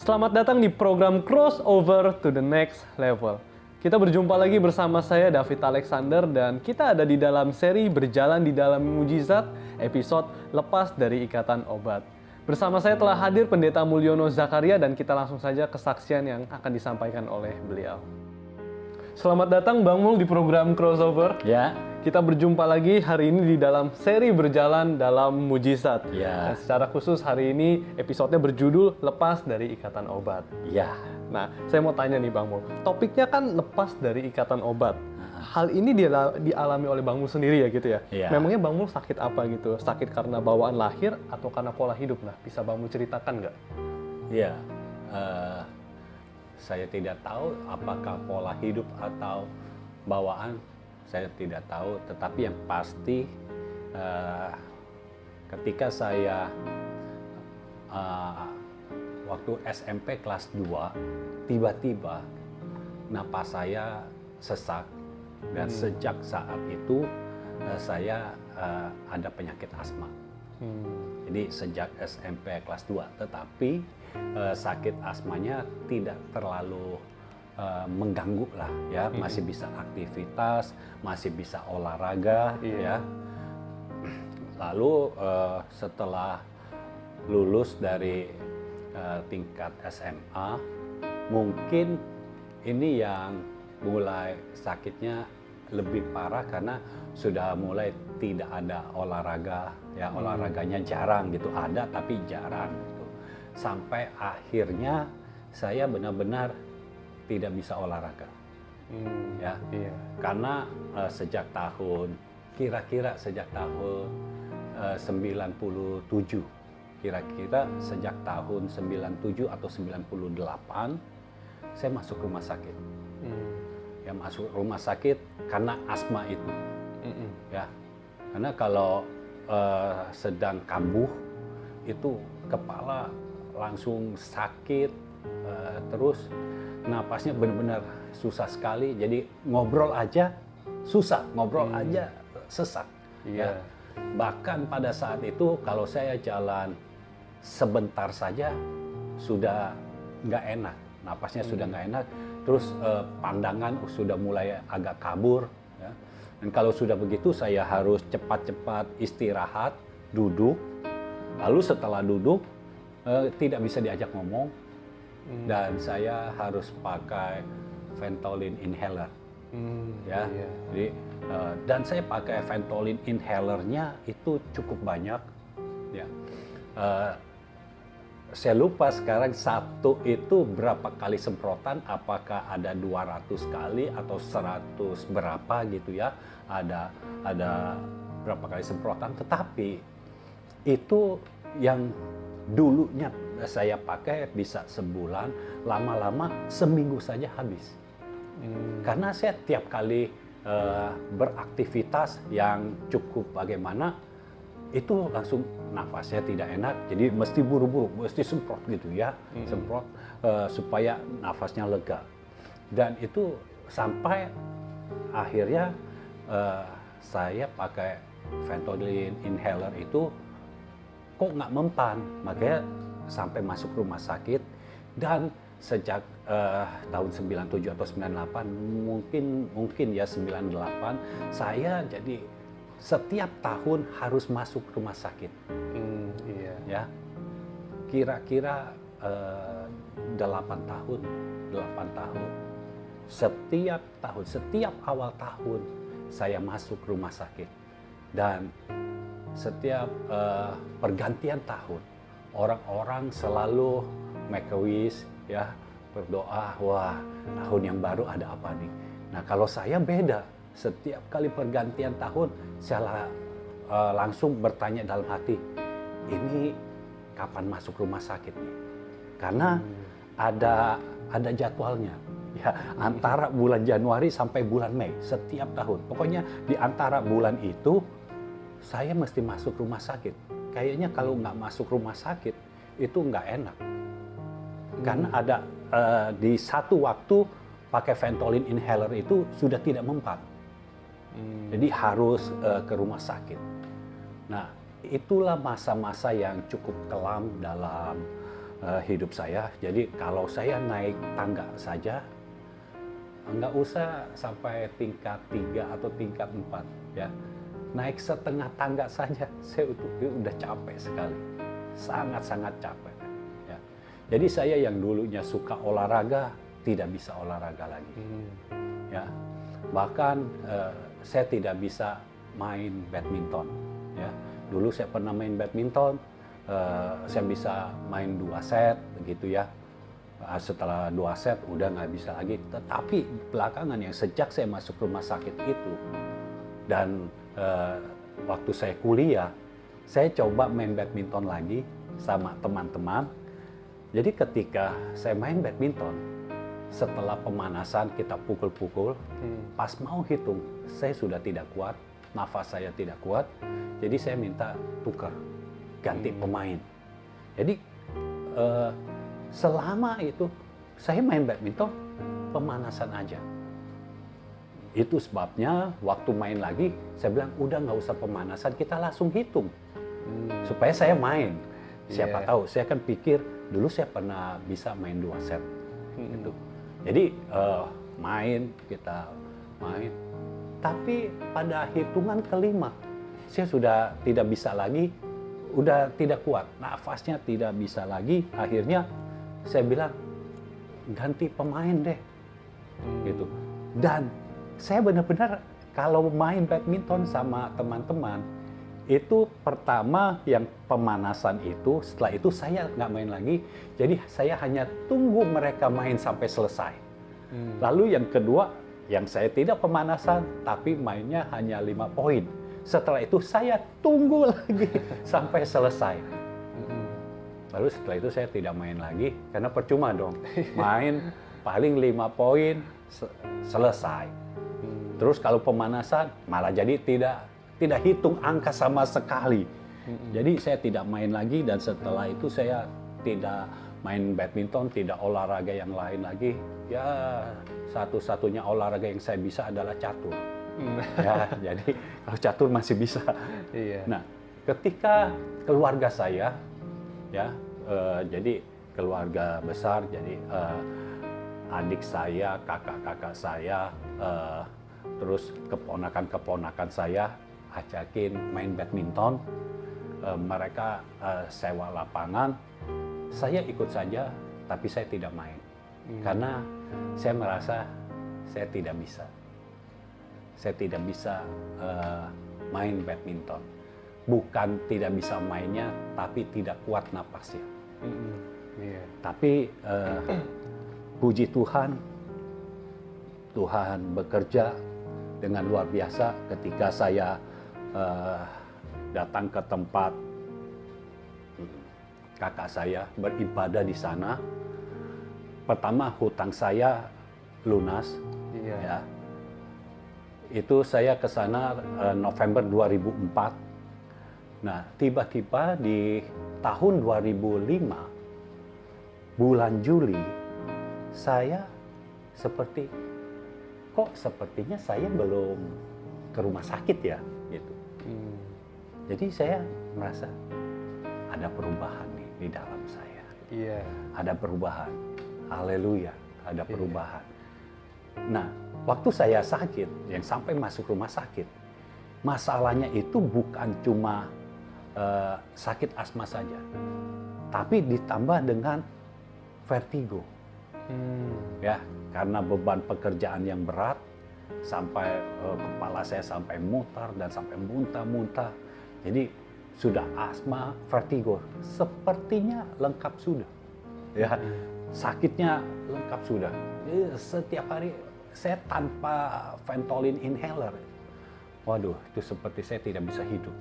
Selamat datang di program Crossover to the Next Level. Kita berjumpa lagi bersama saya David Alexander dan kita ada di dalam seri Berjalan di Dalam Mujizat episode Lepas dari Ikatan Obat. Bersama saya telah hadir Pendeta Mulyono Zakaria dan kita langsung saja kesaksian yang akan disampaikan oleh beliau. Selamat datang Bang Mul di program Crossover. Ya. Kita berjumpa lagi hari ini di dalam seri Berjalan dalam Mujizat. Ya. Dan secara khusus hari ini episodenya berjudul Lepas dari Ikatan Obat. Ya. Nah, saya mau tanya nih Bang Mul. Topiknya kan lepas dari ikatan obat. Hal ini dialami oleh Bang Mul sendiri ya gitu ya? Ya. Memangnya Bang Mul sakit apa gitu? Sakit karena bawaan lahir atau karena pola hidup? Nah, bisa Bang Mul ceritakan nggak? Ya. Saya tidak tahu apakah pola hidup atau bawaan. Saya tidak tahu, tetapi yang pasti ketika saya waktu SMP kelas 2 tiba-tiba napas saya sesak dan sejak saat itu saya ada penyakit asma. Jadi sejak SMP kelas 2, tetapi sakit asmanya tidak terlalu mengganggu lah ya, masih bisa aktivitas, masih bisa olahraga ya. Lalu setelah lulus dari tingkat SMA, mungkin ini yang mulai sakitnya lebih parah karena sudah mulai tidak ada olahraga ya, olahraganya jarang gitu, ada tapi jarang gitu. Sampai akhirnya saya benar-benar tidak bisa olahraga, ya, karena sejak tahun, kira-kira sejak tahun 97, kira-kira sejak tahun 97 atau 98, saya masuk rumah sakit, ya masuk rumah sakit karena asma itu, ya, karena kalau sedang kambuh itu kepala langsung sakit, terus napasnya benar-benar susah sekali, jadi ngobrol aja susah, ngobrol aja sesak. Ya. Bahkan pada saat itu kalau saya jalan sebentar saja sudah nggak enak, napasnya sudah nggak enak, terus pandangan sudah mulai agak kabur. Ya. Dan kalau sudah begitu saya harus cepat-cepat istirahat, duduk, lalu setelah duduk tidak bisa diajak ngomong. Dan saya harus pakai Ventolin inhaler, ya. Jadi dan saya pakai Ventolin inhalernya itu cukup banyak, ya. Saya lupa sekarang satu itu berapa kali semprotan, apakah ada 200 kali atau 100 berapa gitu ya, ada berapa kali semprotan, tetapi itu yang dulunya saya pakai bisa sebulan, lama-lama seminggu saja habis. Karena saya tiap kali beraktivitas yang cukup bagaimana, itu langsung nafasnya tidak enak, jadi mesti buru-buru, mesti semprot gitu ya, semprot supaya nafasnya lega. Dan itu sampai akhirnya saya pakai Ventolin inhaler itu kok nggak mempan, makanya sampai masuk rumah sakit. Dan sejak tahun 97 atau 98, mungkin ya 98, saya jadi setiap tahun harus masuk rumah sakit. Ya, kira-kira 8 tahun. Setiap awal tahun saya masuk rumah sakit. Dan setiap pergantian tahun, orang-orang selalu make a wish, ya, berdoa, wah tahun yang baru ada apa nih. Nah kalau saya beda, setiap kali pergantian tahun saya langsung bertanya dalam hati, ini kapan masuk rumah sakit nih? Karena ada jadwalnya, ya, antara bulan Januari sampai bulan Mei setiap tahun. Pokoknya di antara bulan itu saya mesti masuk rumah sakit. Kayaknya kalau nggak masuk rumah sakit itu nggak enak. Karena ada di satu waktu pakai Ventolin inhaler itu sudah tidak mempan. Jadi harus ke rumah sakit. Nah, itulah masa-masa yang cukup kelam dalam hidup saya. Jadi kalau saya naik tangga saja, nggak usah sampai tingkat 3 atau tingkat 4 ya. Naik setengah tangga saja, saya udah capek sekali. Sangat-sangat capek. Ya. Jadi saya yang dulunya suka olahraga, tidak bisa olahraga lagi. Ya. Bahkan saya tidak bisa main badminton. Ya. Dulu saya pernah main badminton, saya bisa main 2 set begitu ya. Setelah 2 set udah nggak bisa lagi. Tetapi belakangan yang sejak saya masuk rumah sakit itu dan waktu saya kuliah, saya coba main badminton lagi sama teman-teman. Jadi ketika saya main badminton, setelah pemanasan kita pukul-pukul, pas mau hitung saya sudah tidak kuat, nafas saya tidak kuat. Jadi saya minta tukar, ganti pemain. Jadi selama itu saya main badminton pemanasan aja. Itu sebabnya waktu main lagi saya bilang udah nggak usah pemanasan, kita langsung hitung supaya saya main. Siapa tahu, saya kan pikir dulu saya pernah bisa main 2 set gitu. Jadi kita main, tapi pada hitungan kelima saya sudah tidak bisa lagi, udah tidak kuat, nafasnya tidak bisa lagi. Akhirnya saya bilang ganti pemain deh, gitu. Dan saya benar-benar kalau main badminton sama teman-teman itu pertama yang pemanasan itu, setelah itu saya nggak main lagi. Jadi saya hanya tunggu mereka main sampai selesai. Lalu yang kedua, yang saya tidak pemanasan tapi mainnya hanya 5 poin. Setelah itu saya tunggu lagi sampai selesai. Lalu setelah itu saya tidak main lagi karena percuma dong. Main paling 5 poin selesai. Terus kalau pemanasan malah jadi tidak hitung angka sama sekali. Jadi saya tidak main lagi dan setelah itu saya tidak main badminton, tidak olahraga yang lain lagi. Ya satu-satunya olahraga yang saya bisa adalah catur. Ya, jadi kalau catur masih bisa. Nah, ketika keluarga saya, ya, jadi keluarga besar, jadi adik saya, kakak-kakak saya, terus keponakan-keponakan saya ajakin main badminton. Mereka sewa lapangan, saya ikut saja, tapi saya tidak main karena saya merasa saya tidak bisa. Saya tidak bisa main badminton. Bukan tidak bisa mainnya, tapi tidak kuat napasnya. Tapi puji Tuhan, Tuhan bekerja dengan luar biasa ketika saya datang ke tempat kakak saya beribadah di sana. Pertama hutang saya lunas, ya. Itu saya ke sana November 2004. Nah, tiba-tiba di tahun 2005, bulan Juli, saya sepertinya saya belum ke rumah sakit ya, gitu. Jadi saya merasa ada perubahan nih di dalam saya. Ada perubahan. Haleluya, ada perubahan. Nah, waktu saya sakit, yang sampai masuk rumah sakit, masalahnya itu bukan cuma sakit asma saja, tapi ditambah dengan vertigo. Ya, karena beban pekerjaan yang berat, sampai kepala saya sampai mutar dan sampai muntah-muntah. Jadi sudah asma, vertigo, sepertinya lengkap sudah. Ya, sakitnya lengkap sudah. Setiap hari saya tanpa Ventolin inhaler. Waduh, itu seperti saya tidak bisa hidup.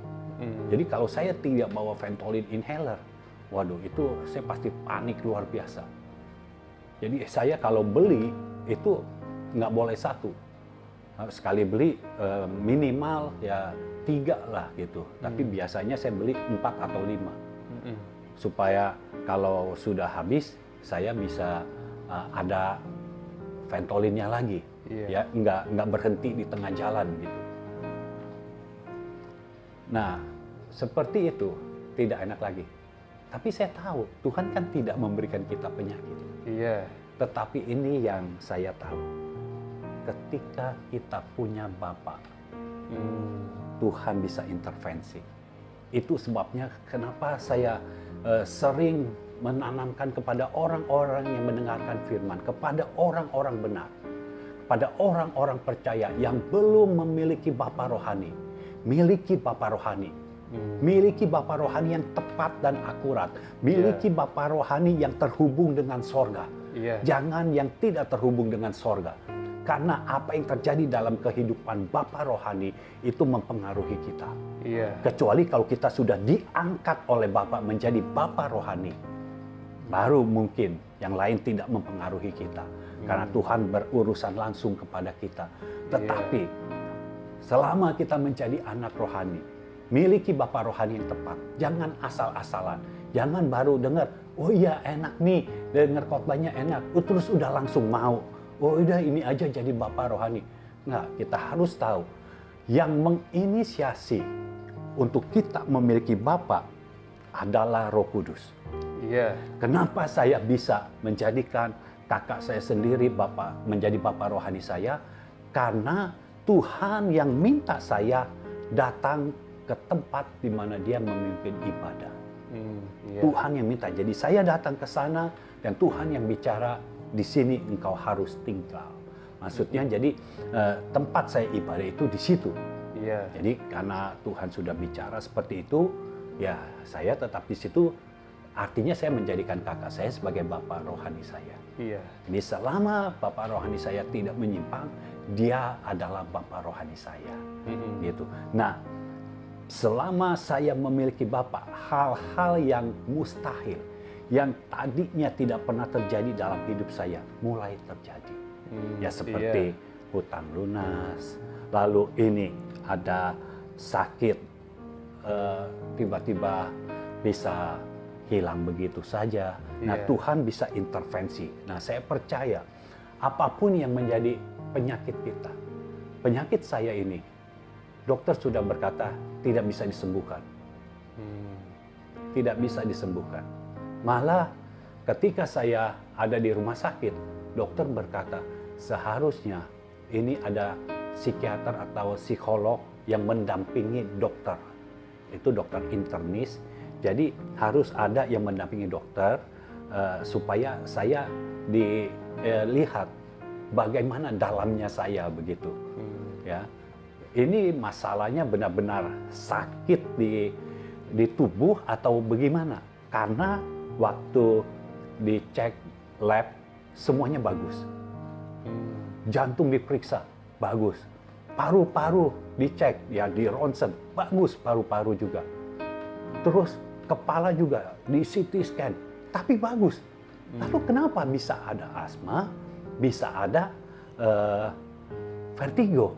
Jadi kalau saya tidak bawa Ventolin inhaler, waduh, itu saya pasti panik luar biasa. Jadi saya kalau beli itu nggak boleh 1. Sekali beli minimal ya 3 lah gitu. Tapi biasanya saya beli 4 atau 5. Supaya kalau sudah habis, saya bisa ada Ventolinnya lagi. Ya, nggak berhenti di tengah jalan gitu. Nah, seperti itu tidak enak lagi. Tapi saya tahu Tuhan kan tidak memberikan kita penyakit. Iya. Tetapi ini yang saya tahu. Ketika kita punya Bapa, Tuhan bisa intervensi. Itu sebabnya kenapa saya sering menanamkan kepada orang-orang yang mendengarkan firman, kepada orang-orang benar, kepada orang-orang percaya yang belum memiliki Bapa rohani. Miliki Bapa rohani. Miliki Bapa rohani yang tepat dan akurat. Miliki Bapa rohani yang terhubung dengan sorga. Jangan yang tidak terhubung dengan sorga. Karena apa yang terjadi dalam kehidupan Bapa rohani itu mempengaruhi kita. Kecuali kalau kita sudah diangkat oleh Bapa menjadi Bapa rohani. Baru mungkin yang lain tidak mempengaruhi kita. Karena Tuhan berurusan langsung kepada kita. Tetapi selama kita menjadi anak rohani, miliki Bapa rohani yang tepat. Jangan asal-asalan. Jangan baru dengar, oh iya enak nih, dengar khotbahnya enak. Terus udah langsung mau. Oh udah ini aja jadi Bapa rohani. Nggak, kita harus tahu. Yang menginisiasi untuk kita memiliki Bapa adalah Roh Kudus. Kenapa saya bisa menjadikan kakak saya sendiri menjadi Bapa rohani saya? Karena Tuhan yang minta saya datang ke tempat di mana dia memimpin ibadah. Tuhan yang minta. Jadi saya datang ke sana dan Tuhan yang bicara, di sini engkau harus tinggal. Maksudnya jadi tempat saya ibadah itu di situ. Jadi karena Tuhan sudah bicara seperti itu, ya saya tetap di situ. Artinya saya menjadikan kakak saya sebagai Bapa rohani saya. Jadi selama Bapa rohani saya tidak menyimpang, dia adalah Bapa rohani saya. Gitu. Nah, selama saya memiliki Bapa, hal-hal yang mustahil, yang tadinya tidak pernah terjadi dalam hidup saya, mulai terjadi. Ya seperti hutang lunas, lalu ini ada sakit, tiba-tiba bisa hilang begitu saja. Nah Tuhan bisa intervensi. Nah saya percaya, apapun yang menjadi penyakit kita, penyakit saya ini, dokter sudah berkata tidak bisa disembuhkan. Tidak bisa disembuhkan. Malah ketika saya ada di rumah sakit, dokter berkata seharusnya ini ada psikiater atau psikolog yang mendampingi dokter. Itu dokter internis. Jadi harus ada yang mendampingi dokter supaya saya dilihat bagaimana dalamnya saya begitu. Ya, ini masalahnya benar-benar sakit di tubuh atau bagaimana? Karena waktu dicek lab semuanya bagus. Jantung diperiksa bagus. Paru-paru dicek ya di ronsen bagus, paru-paru juga. Terus kepala juga di CT scan tapi bagus. Lalu kenapa bisa ada asma, bisa ada vertigo?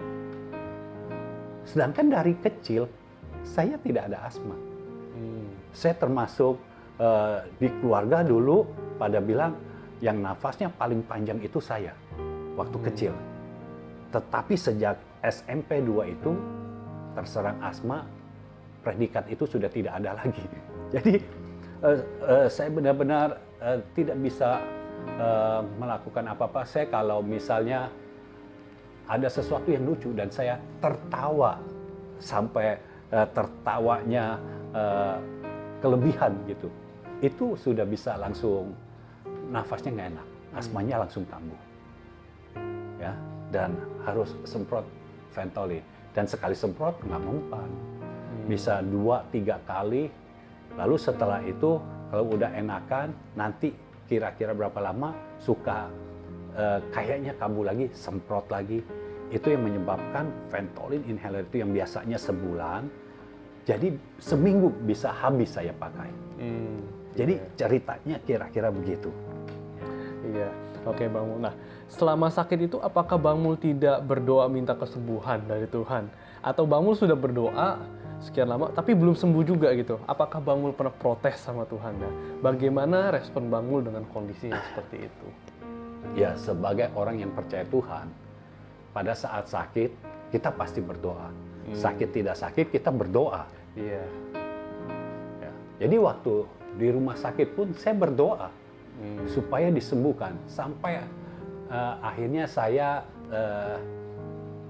Sedangkan dari kecil saya tidak ada asma. Saya termasuk di keluarga dulu pada bilang yang nafasnya paling panjang itu saya waktu kecil. Tetapi sejak SMP 2 itu terserang asma, predikat itu sudah tidak ada lagi. Jadi saya benar-benar tidak bisa melakukan apa-apa. Saya kalau misalnya ada sesuatu yang lucu dan saya tertawa sampai tertawanya kelebihan gitu, itu sudah bisa langsung nafasnya nggak enak, asmanya langsung kambuh, ya, dan harus semprot Ventolin, dan sekali semprot nggak mempan, bisa 2-3 kali, lalu setelah itu kalau udah enakan nanti kira-kira berapa lama suka kayaknya kambuh lagi, semprot lagi. Itu yang menyebabkan Ventolin inhaler itu yang biasanya sebulan, jadi seminggu bisa habis saya pakai. Jadi ceritanya kira-kira begitu. Iya, oke Bang Mul. Nah, selama sakit itu apakah Bang Mul tidak berdoa minta kesembuhan dari Tuhan? Atau Bang Mul sudah berdoa sekian lama tapi belum sembuh juga gitu? Apakah Bang Mul pernah protes sama Tuhan? Nah, bagaimana respon Bang Mul dengan kondisi yang seperti itu? Ya, sebagai orang yang percaya Tuhan, pada saat sakit kita pasti berdoa. Sakit tidak sakit kita berdoa. Iya. Ya. Jadi waktu Di rumah sakit pun saya berdoa supaya disembuhkan. Sampai akhirnya saya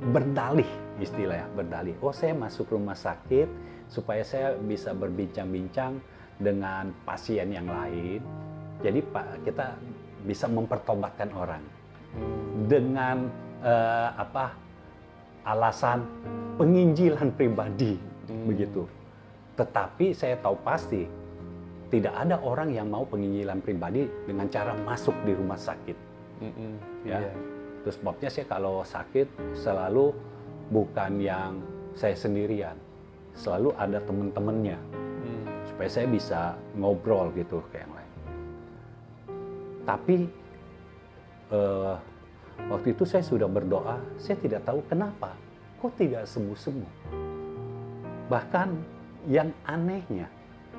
berdalih, istilahnya berdalih. Oh, saya masuk rumah sakit supaya saya bisa berbincang-bincang dengan pasien yang lain. Jadi kita bisa mempertobatkan orang dengan alasan penginjilan pribadi, begitu. Tetapi saya tahu pasti tidak ada orang yang mau penginjilan pribadi dengan cara masuk di rumah sakit. Ya. Terus sebabnya saya kalau sakit selalu bukan yang saya sendirian, selalu ada teman-temannya, supaya saya bisa ngobrol gitu kayak yang lain. Tapi waktu itu saya sudah berdoa, saya tidak tahu kenapa, kok tidak sembuh-sembuh. Bahkan yang anehnya,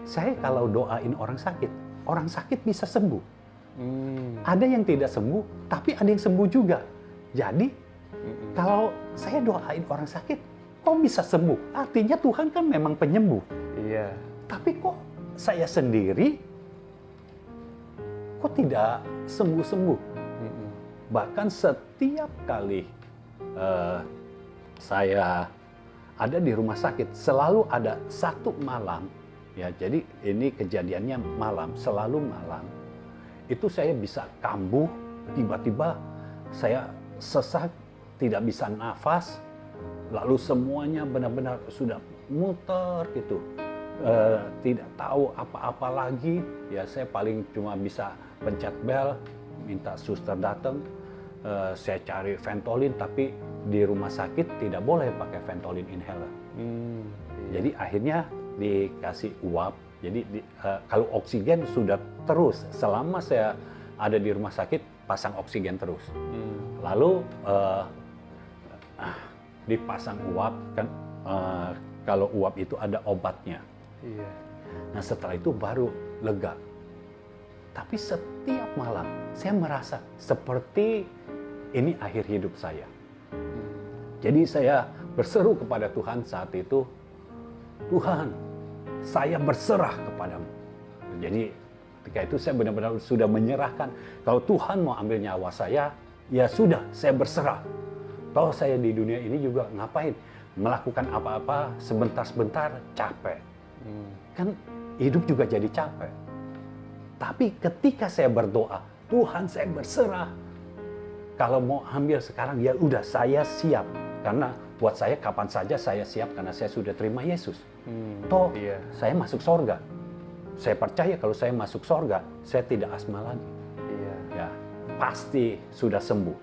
saya kalau doain orang sakit bisa sembuh. Ada yang tidak sembuh, tapi ada yang sembuh juga. Jadi, kalau saya doain orang sakit, kok bisa sembuh? Artinya Tuhan kan memang penyembuh. Iya. Tapi kok saya sendiri, kok tidak sembuh-sembuh? Bahkan setiap kali saya ada di rumah sakit, selalu ada satu malam, ya, jadi ini kejadiannya malam, selalu malam. Itu saya bisa kambuh, tiba-tiba saya sesak, tidak bisa nafas, lalu semuanya benar-benar sudah muter gitu, tidak tahu apa-apa lagi. Ya, saya paling cuma bisa pencet bel, minta suster datang. Saya cari Ventolin, tapi di rumah sakit tidak boleh pakai Ventolin inhaler. Jadi akhirnya dikasih uap. Jadi kalau oksigen sudah terus selama saya ada di rumah sakit, pasang oksigen terus. Lalu dipasang uap kan, kalau uap itu ada obatnya. Nah, setelah itu baru lega. Tapi setiap malam saya merasa seperti ini akhir hidup saya. Jadi saya berseru kepada Tuhan saat itu, Tuhan, saya berserah kepadamu. Jadi ketika itu saya benar-benar sudah menyerahkan. Kalau Tuhan mau ambil nyawa saya, ya sudah, saya berserah. Toh saya di dunia ini juga ngapain? Melakukan apa-apa sebentar-sebentar capek. Kan hidup juga jadi capek. Tapi ketika saya berdoa, Tuhan, saya berserah. Kalau mau ambil sekarang, ya udah, saya siap. Karena buat saya kapan saja saya siap, karena saya sudah terima Yesus. Toh saya masuk sorga. Saya percaya kalau saya masuk sorga, saya tidak asma lagi. Ya, pasti sudah sembuh.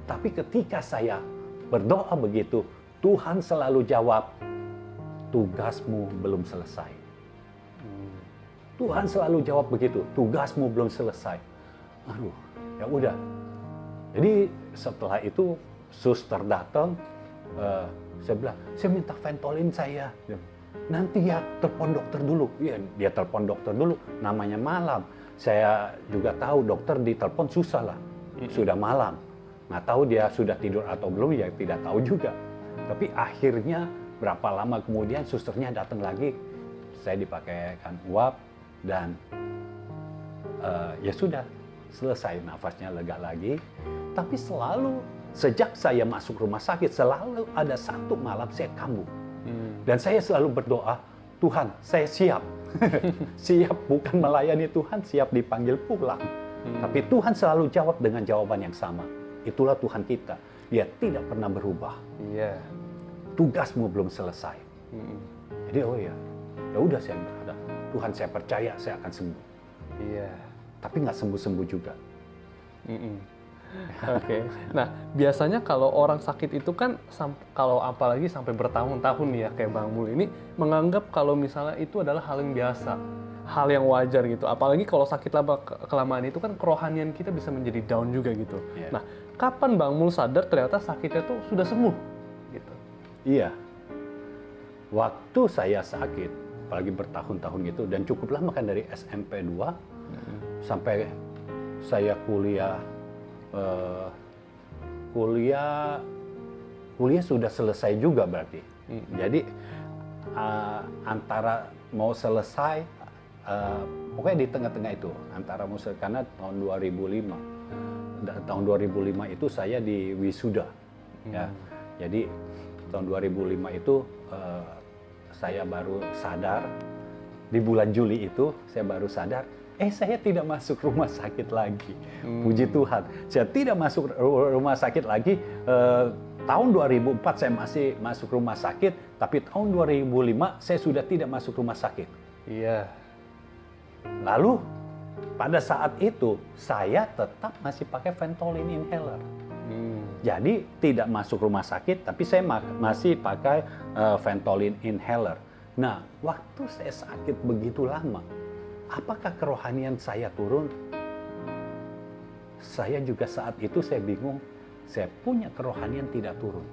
Tapi ketika saya berdoa begitu, Tuhan selalu jawab, tugasmu belum selesai. Tuhan selalu jawab begitu, tugasmu belum selesai. Aduh, ya udah. Jadi setelah itu suster datang, saya bilang, saya minta Ventolin saya. Nanti ya telepon dokter dulu. Ya, dia telepon dokter dulu, namanya malam. Saya juga tahu dokter ditelepon susah lah, sudah malam. Nggak tahu dia sudah tidur atau belum, ya tidak tahu juga. Tapi akhirnya berapa lama kemudian susternya datang lagi, saya dipakaikan uap, dan ya sudah selesai, nafasnya lega lagi. Tapi selalu sejak saya masuk rumah sakit, selalu ada satu malam saya kambuh. Dan saya selalu berdoa, Tuhan, saya siap. Siap bukan melayani Tuhan, siap dipanggil pulang. Tapi Tuhan selalu jawab dengan jawaban yang sama. Itulah Tuhan kita. Dia tidak pernah berubah. Tugasmu belum selesai. Jadi oh ya udah, saya berkata, Tuhan, saya percaya saya akan sembuh. Tapi nggak sembuh-sembuh juga. Oke. Nah, biasanya kalau orang sakit itu kan, kalau apalagi sampai bertahun-tahun nih ya, kayak Bang Mul ini, menganggap kalau misalnya itu adalah hal yang biasa, hal yang wajar gitu. Apalagi kalau sakit lama kelamaan itu kan kerohanian kita bisa menjadi down juga gitu. Nah, kapan Bang Mul sadar ternyata sakitnya tuh sudah sembuh? Gitu. Iya. Waktu saya sakit, apalagi bertahun-tahun gitu, dan cukup lama kan dari SMP 2 sampai saya kuliah sudah selesai juga berarti. Jadi antara mau selesai pokoknya di tengah-tengah itu antara karena tahun 2005. Tahun 2005 itu saya di wisuda, ya. Jadi tahun 2005 itu saya baru sadar, di bulan Juli itu saya baru sadar, saya tidak masuk rumah sakit lagi. Puji Tuhan, saya tidak masuk rumah sakit lagi. Tahun 2004 saya masih masuk rumah sakit, tapi tahun 2005 saya sudah tidak masuk rumah sakit. Iya. Lalu pada saat itu saya tetap masih pakai Ventolin inhaler. Jadi tidak masuk rumah sakit, tapi saya masih pakai Ventolin inhaler. Nah, waktu saya sakit begitu lama, apakah kerohanian saya turun? Saya juga saat itu saya bingung, saya punya kerohanian tidak turun.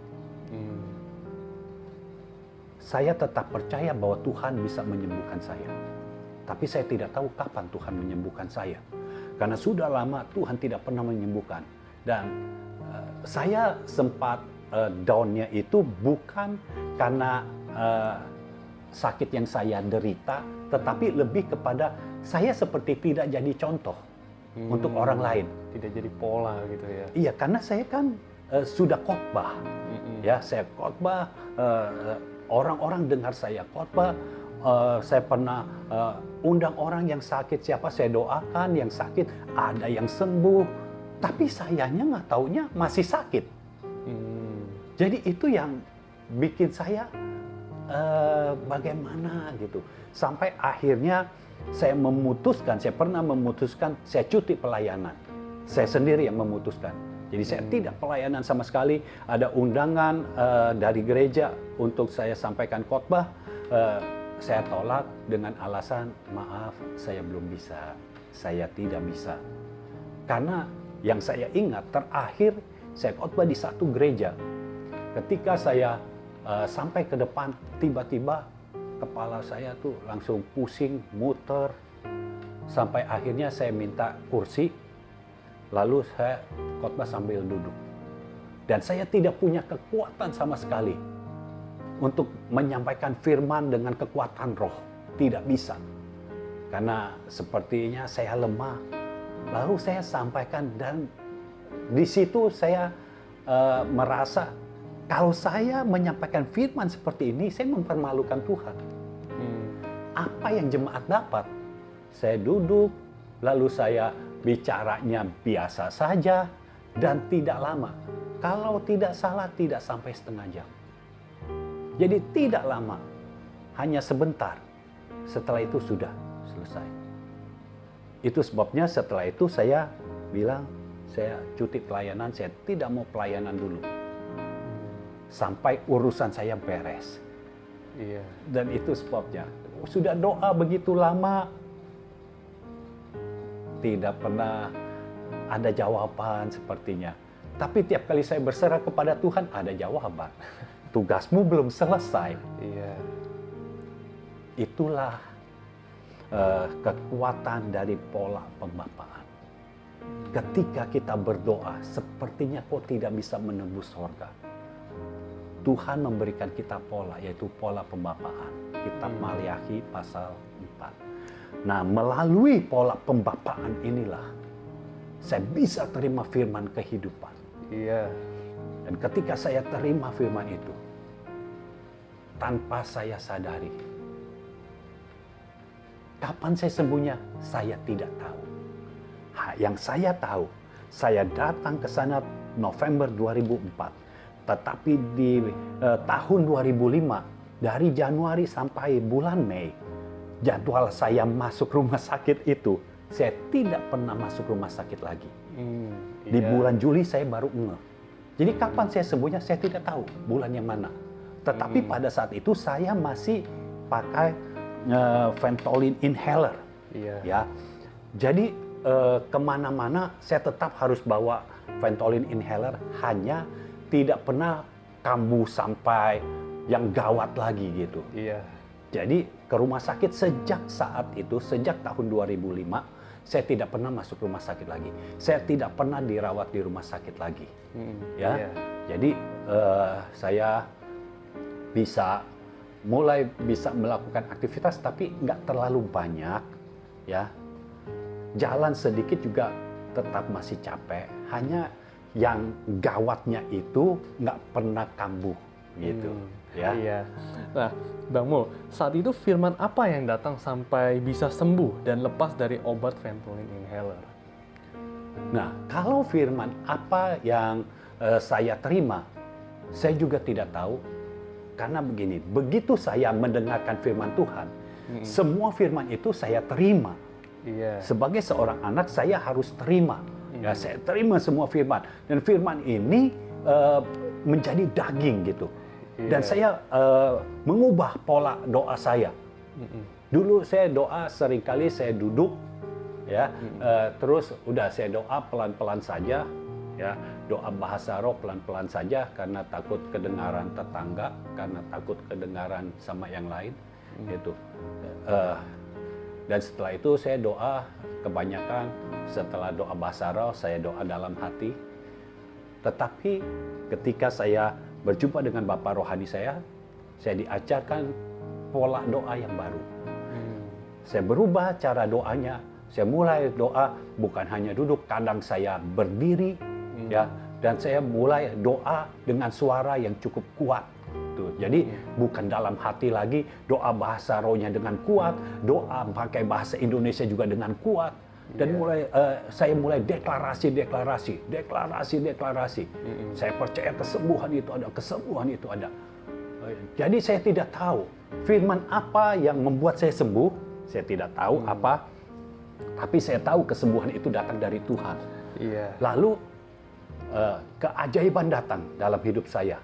Saya tetap percaya bahwa Tuhan bisa menyembuhkan saya. Tapi saya tidak tahu kapan Tuhan menyembuhkan saya. Karena sudah lama Tuhan tidak pernah menyembuhkan. Dan saya sempat down-nya itu bukan karena sakit yang saya derita, tetapi lebih kepada saya seperti tidak jadi contoh untuk orang lain. Tidak jadi pola gitu ya. Iya, karena saya kan sudah khotbah. Ya, saya khotbah, orang-orang dengar saya khotbah. Saya pernah undang orang yang sakit, siapa saya doakan, yang sakit, ada yang sembuh. Tapi sayangnya nggak taunya masih sakit. Jadi itu yang bikin saya bagaimana gitu. Sampai akhirnya saya pernah memutuskan, saya cuti pelayanan. Saya sendiri yang memutuskan. Jadi saya tidak pelayanan sama sekali. Ada undangan dari gereja untuk saya sampaikan khotbah. Saya tolak dengan alasan, maaf, saya belum bisa, saya tidak bisa. Karena yang saya ingat terakhir saya khotbah di satu gereja. Ketika saya sampai ke depan, tiba-tiba kepala saya tuh langsung pusing, muter. Sampai akhirnya saya minta kursi, lalu saya khotbah sambil duduk. Dan saya tidak punya kekuatan sama sekali untuk menyampaikan firman dengan kekuatan roh. Tidak bisa. Karena sepertinya saya lemah. Lalu saya sampaikan dan di situ saya merasa kalau saya menyampaikan firman seperti ini, saya mempermalukan Tuhan. Apa yang jemaat dapat? Saya duduk, lalu saya bicaranya biasa saja dan tidak lama. Kalau tidak salah, tidak sampai setengah jam. Jadi tidak lama, hanya sebentar. Setelah itu sudah selesai. Itu sebabnya setelah itu saya bilang, saya cuti pelayanan, saya tidak mau pelayanan dulu. Sampai urusan saya beres. Iya. Dan itu sebabnya. Sudah doa begitu lama, tidak pernah ada jawaban sepertinya. Tapi tiap kali saya berserah kepada Tuhan, ada jawaban. Tugasmu belum selesai. Iya. Itulah kekuatan dari pola pembapaan. Ketika kita berdoa, sepertinya kok tidak bisa menembus sorga. Tuhan memberikan kita pola, yaitu pola pembapaan. Kitab Maliaki pasal 4. Nah, melalui pola pembapaan inilah saya bisa terima firman kehidupan. Iya. Dan ketika saya terima firman itu, tanpa saya sadari, kapan saya sembuhnya, saya tidak tahu. Yang saya tahu, saya datang ke sana November 2004. Tetapi di tahun 2005, dari Januari sampai bulan Mei, jadwal saya masuk rumah sakit itu, saya tidak pernah masuk rumah sakit lagi. Di bulan Juli saya baru ngeh. Jadi kapan saya sembuhnya, saya tidak tahu bulan yang mana. Tetapi pada saat itu saya masih pakai Ventolin inhaler. Iya. Ya, jadi kemana-mana saya tetap harus bawa Ventolin inhaler, hanya tidak pernah kambuh sampai yang gawat lagi gitu. Iya. Jadi ke rumah sakit sejak saat itu, sejak tahun 2005, saya tidak pernah masuk rumah sakit lagi. Saya tidak pernah dirawat di rumah sakit lagi. Ya, Iya. jadi saya mulai bisa melakukan aktivitas, tapi nggak terlalu banyak ya. Jalan sedikit juga tetap masih capek. Hanya yang gawatnya itu nggak pernah kambuh gitu. Ya. Iya. Nah, Bang Mul, saat itu firman apa yang datang sampai bisa sembuh dan lepas dari obat Ventolin inhaler? Nah, kalau firman apa yang saya terima, saya juga tidak tahu. Karena begini, begitu saya mendengarkan firman Tuhan, semua firman itu saya terima. Iya. Sebagai seorang anak, saya harus terima. Ya, saya terima semua firman. Dan firman ini menjadi daging gitu. Dan saya mengubah pola doa saya. Dulu saya doa seringkali saya duduk, ya, terus udah saya doa pelan-pelan saja, ya, doa bahasa roh pelan-pelan saja karena takut kedengaran tetangga, karena takut kedengaran sama yang lain, gitu. Dan setelah itu saya doa kebanyakan setelah doa bahasa roh saya doa dalam hati. Tetapi ketika saya berjumpa dengan Bapak rohani saya diajarkan pola doa yang baru. Saya berubah cara doanya. Saya mulai doa bukan hanya duduk, kadang saya berdiri, ya, dan saya mulai doa dengan suara yang cukup kuat. Tuh, jadi bukan dalam hati lagi, doa bahasa rohnya dengan kuat, doa pakai bahasa Indonesia juga dengan kuat, dan saya mulai deklarasi. Saya percaya kesembuhan itu ada. Jadi saya tidak tahu firman apa yang membuat saya sembuh, saya tidak tahu apa, tapi saya tahu kesembuhan itu datang dari Tuhan. Iya. Lalu keajaiban datang dalam hidup saya.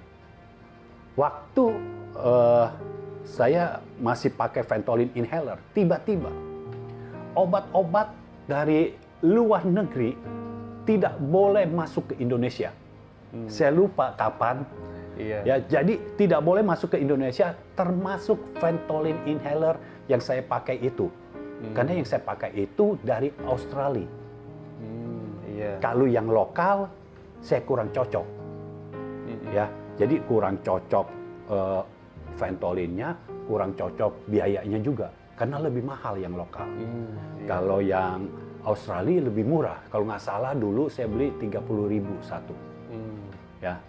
Waktu saya masih pakai Ventolin inhaler, tiba-tiba obat-obat dari luar negeri tidak boleh masuk ke Indonesia. Saya lupa kapan. Iya. Ya, jadi tidak boleh masuk ke Indonesia, termasuk Ventolin inhaler yang saya pakai itu. Karena yang saya pakai itu dari Australia. Iya. Kalau yang lokal, saya kurang cocok. Ya, jadi kurang cocok Ventolinnya, kurang cocok biayanya juga. Karena lebih mahal yang lokal. Kalau yang Australia lebih murah. Kalau nggak salah dulu saya beli 30.000 satu. Ya,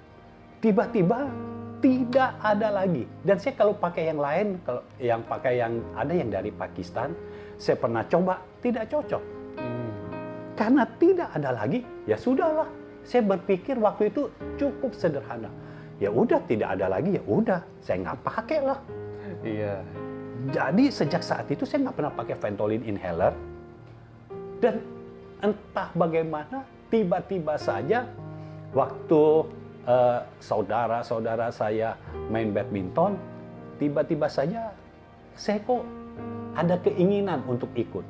tiba-tiba tidak ada lagi. Dan saya kalau pakai yang lain, kalau yang pakai yang ada yang dari Pakistan, saya pernah coba tidak cocok. Karena tidak ada lagi, ya sudahlah. Saya berpikir waktu itu cukup sederhana. Ya udah tidak ada lagi, ya udah saya nggak pakai lah. Iya. Jadi sejak saat itu saya nggak pernah pakai Ventolin inhaler. Dan entah bagaimana tiba-tiba saja waktu saudara-saudara saya main badminton, tiba-tiba saja saya kok ada keinginan untuk ikut.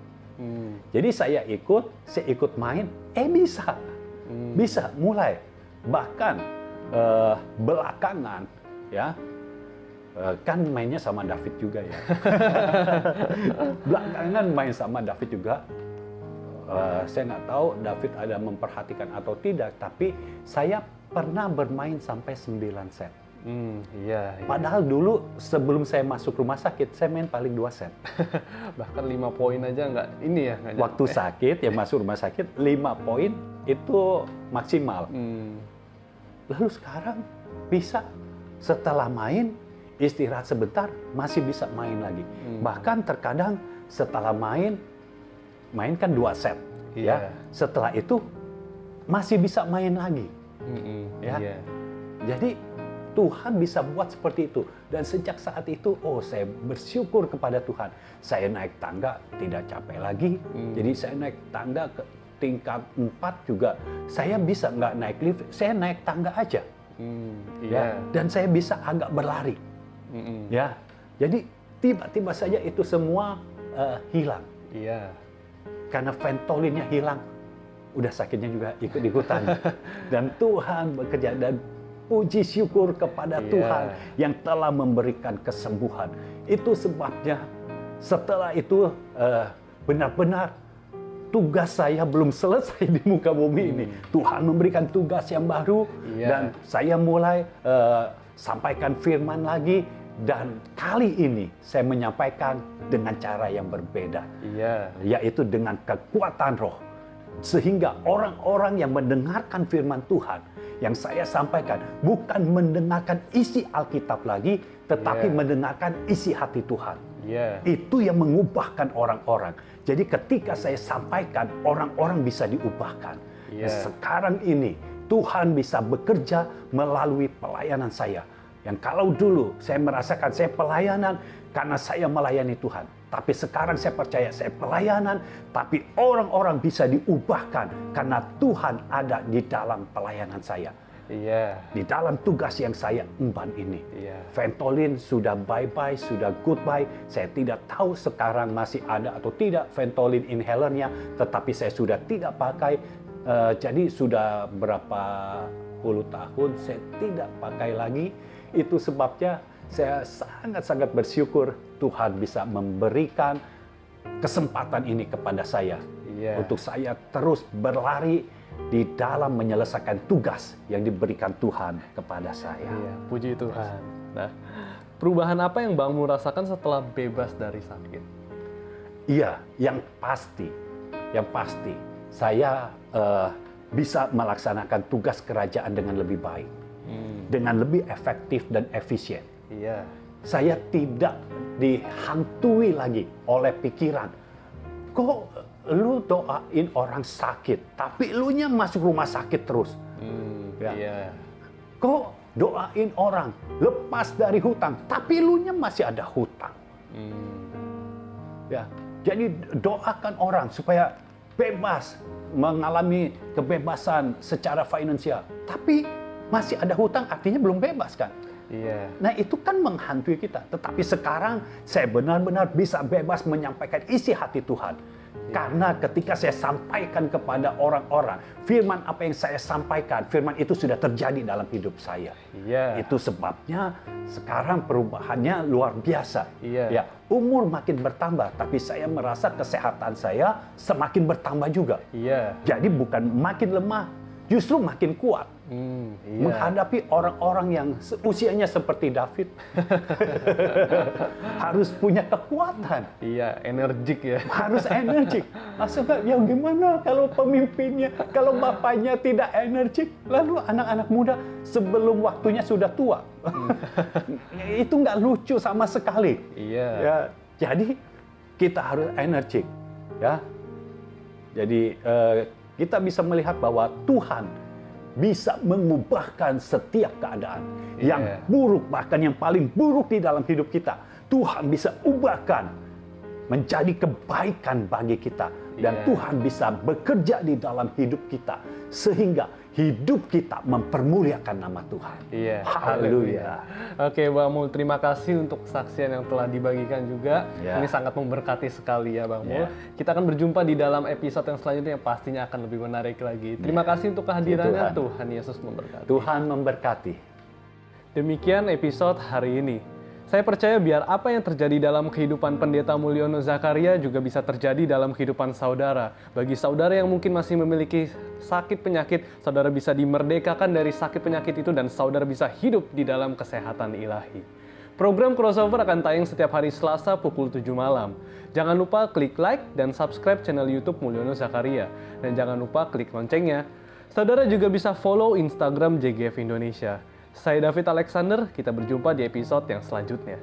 Jadi saya ikut main, bisa mulai. Bahkan belakangan, ya, kan mainnya sama David juga ya. Belakangan main sama David juga. Saya nggak tahu David ada memperhatikan atau tidak, tapi saya pernah bermain sampai 9 set. Iya. Padahal dulu sebelum saya masuk rumah sakit, saya main paling 2 set. Bahkan 5 poin aja nggak ini ya. Nggak Waktu sakit, ya masuk rumah sakit, 5 poin itu maksimal. Lalu sekarang bisa setelah main, istirahat sebentar, masih bisa main lagi. Bahkan terkadang setelah main kan 2 set. Ya. Setelah itu masih bisa main lagi. Ya. Iya. Jadi Tuhan bisa buat seperti itu. Dan sejak saat itu, saya bersyukur kepada Tuhan. Saya naik tangga tidak capek lagi. Jadi saya naik tangga ke tingkat 4 juga. Saya bisa nggak naik lift, saya naik tangga aja. Ya. Dan saya bisa agak berlari. Ya. Jadi tiba-tiba saja itu semua hilang. Iya. Karena Ventolinnya hilang. Udah sakitnya juga ikut-ikutan. Dan Tuhan bekerja, dan puji syukur kepada Tuhan yang telah memberikan kesembuhan. Itu sebabnya setelah itu benar-benar tugas saya belum selesai di muka bumi ini. Tuhan memberikan tugas yang baru dan saya mulai sampaikan firman lagi Dan kali ini saya menyampaikan dengan cara yang berbeda, Iya. yaitu dengan kekuatan roh. Sehingga orang-orang yang mendengarkan firman Tuhan yang saya sampaikan bukan mendengarkan isi Alkitab lagi, tetapi mendengarkan isi hati Tuhan. Iya. Itu yang mengubahkan orang-orang. Jadi ketika saya sampaikan, orang-orang bisa diubahkan. Iya. Sekarang ini Tuhan bisa bekerja melalui pelayanan saya. Yang kalau dulu saya merasakan saya pelayanan karena saya melayani Tuhan. Tapi sekarang saya percaya saya pelayanan, tapi orang-orang bisa diubahkan karena Tuhan ada di dalam pelayanan saya. Iya. Di dalam tugas yang saya emban ini. Iya. Ventolin sudah bye-bye, sudah goodbye. Saya tidak tahu sekarang masih ada atau tidak Ventolin inhalernya, tetapi saya sudah tidak pakai. Jadi sudah berapa puluh tahun saya tidak pakai lagi. Itu sebabnya saya sangat-sangat bersyukur Tuhan bisa memberikan kesempatan ini kepada saya. Iya. Untuk saya terus berlari di dalam menyelesaikan tugas yang diberikan Tuhan kepada saya. Iya, puji Tuhan. Nah, perubahan apa yang Bang Mul rasakan setelah bebas dari sakit? Iya, yang pasti saya bisa melaksanakan tugas kerajaan dengan lebih baik, dengan lebih efektif dan efisien. Iya. Saya tidak dihantui lagi oleh pikiran, kok lu doain orang sakit, tapi elunya masuk rumah sakit terus. Ya. Iya. Kok doain orang lepas dari hutang, tapi elunya masih ada hutang. Ya, jadi doakan orang supaya bebas, mengalami kebebasan secara finansial, tapi masih ada hutang, artinya belum bebas kan? Iya. Nah itu kan menghantui kita. Tetapi sekarang saya benar-benar bisa bebas menyampaikan isi hati Tuhan. Karena ketika saya sampaikan kepada orang-orang, firman apa yang saya sampaikan, firman itu sudah terjadi dalam hidup saya. Iya. Itu sebabnya sekarang perubahannya luar biasa. Iya. Ya, umur makin bertambah, tapi saya merasa kesehatan saya semakin bertambah juga. Iya. Jadi bukan makin lemah, justru makin kuat. Iya. Menghadapi orang-orang yang usianya seperti David. Harus punya kekuatan. Iya, energik ya. Harus energik. Maksudnya, ya gimana kalau pemimpinnya, kalau bapaknya tidak energik, lalu anak-anak muda sebelum waktunya sudah tua. Itu nggak lucu sama sekali. Iya. Ya, jadi kita harus energik. Ya, jadi kita bisa melihat bahwa Tuhan bisa mengubahkan setiap keadaan yang buruk, bahkan yang paling buruk di dalam hidup kita. Tuhan bisa ubahkan menjadi kebaikan bagi kita. Dan Tuhan bisa bekerja di dalam hidup kita sehingga hidup kita mempermuliakan nama Tuhan. Iya. Haleluya. Oke, Bang Mul, terima kasih untuk kesaksian yang telah dibagikan juga. Ya. Ini sangat memberkati sekali ya, Bang Mul. Ya. Kita akan berjumpa di dalam episode yang selanjutnya yang pastinya akan lebih menarik lagi. Terima kasih untuk kehadirannya. Tuhan Yesus memberkati. Tuhan memberkati. Demikian episode hari ini. Saya percaya biar apa yang terjadi dalam kehidupan Pendeta Mulyono Zakaria juga bisa terjadi dalam kehidupan saudara. Bagi saudara yang mungkin masih memiliki sakit penyakit, saudara bisa dimerdekakan dari sakit penyakit itu dan saudara bisa hidup di dalam kesehatan ilahi. Program Crossover akan tayang setiap hari Selasa pukul 7 malam. Jangan lupa klik like dan subscribe channel YouTube Mulyono Zakaria. Dan jangan lupa klik loncengnya. Saudara juga bisa follow Instagram JGF Indonesia. Saya David Alexander, kita berjumpa di episode yang selanjutnya.